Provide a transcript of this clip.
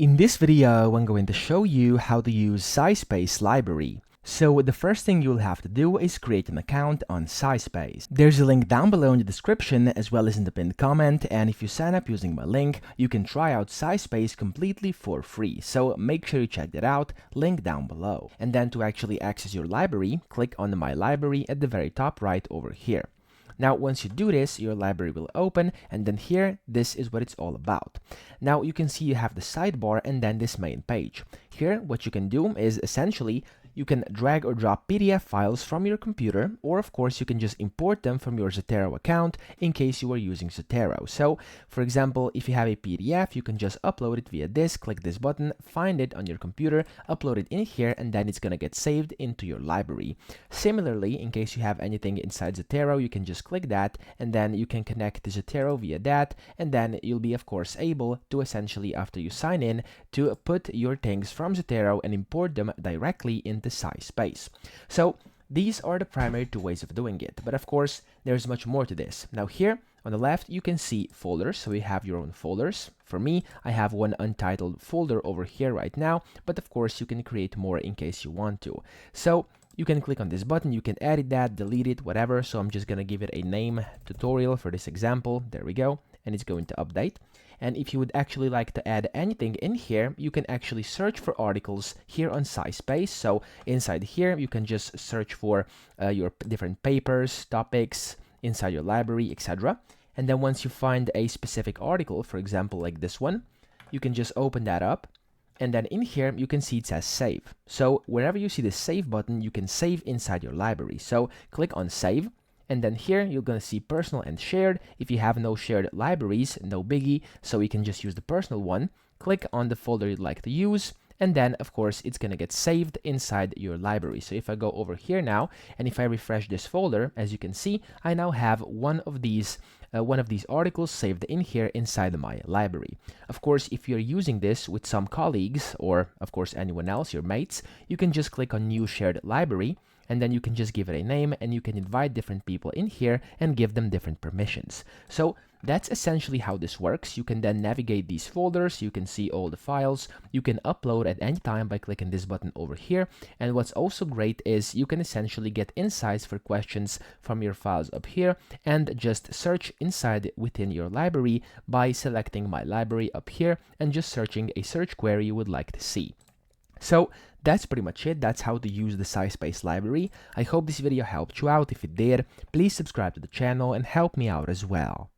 In this video, I'm going to show you how to use SciSpace Library. So the first thing you'll have to do is create an account on SciSpace. There's a link down below in the description as well as in the pinned comment, and if you sign up using my link, you can try out SciSpace completely for free. So make sure you check that out, link down below. And then to actually access your library, click on the My Library at the very top right over here. Now, once you do this, your library will open, and then here, this is what it's all about. Now, you can see you have the sidebar and then this main page. Here, what you can do is essentially you can drag or drop PDF files from your computer, or of course you can just import them from your Zotero account in case you are using Zotero. So, for example, if you have a PDF, you can just upload it via this, click this button, find it on your computer, upload it in here, and then it's gonna get saved into your library. Similarly, in case you have anything inside Zotero, you can just click that, and then you can connect to Zotero via that, and then you'll be of course able to essentially, after you sign in, to put your things from Zotero and import them directly into SciSpace. So these are the primary two ways of doing it, but of course there's much more to this. Now here on the left you can see folders, so you have your own folders. For me, I have one untitled folder over here right now, but of course you can create more in case you want to. So you can click on this button, you can edit that, delete it, whatever. So I'm just gonna give it a name, tutorial for this example. There we go, and it's going to update. And if you would actually like to add anything in here, you can actually search for articles here on SciSpace. So inside here, you can just search for your different papers, topics inside your library, etc. And then once you find a specific article, for example, like this one, you can just open that up. And then in here, you can see it says save. So wherever you see the save button, you can save inside your library. So click on save. And then here, you're going to see personal and shared. If you have no shared libraries, no biggie, so you can just use the personal one. Click on the folder you'd like to use, and then, of course, it's going to get saved inside your library. So if I go over here now, and if I refresh this folder, as you can see, I now have one of these articles saved in here inside my library. Of course, if you're using this with some colleagues, or of course anyone else, your mates, you can just click on New Shared Library, and then you can just give it a name, and you can invite different people in here and give them different permissions. So that's essentially how this works. You can then navigate these folders, you can see all the files, you can upload at any time by clicking this button over here. And what's also great is you can essentially get insights for questions from your files up here and just search inside within your library by selecting My Library up here and just searching a search query you would like to see. So that's pretty much it. That's how to use the SciSpace library. I hope this video helped you out. If it did, please subscribe to the channel and help me out as well.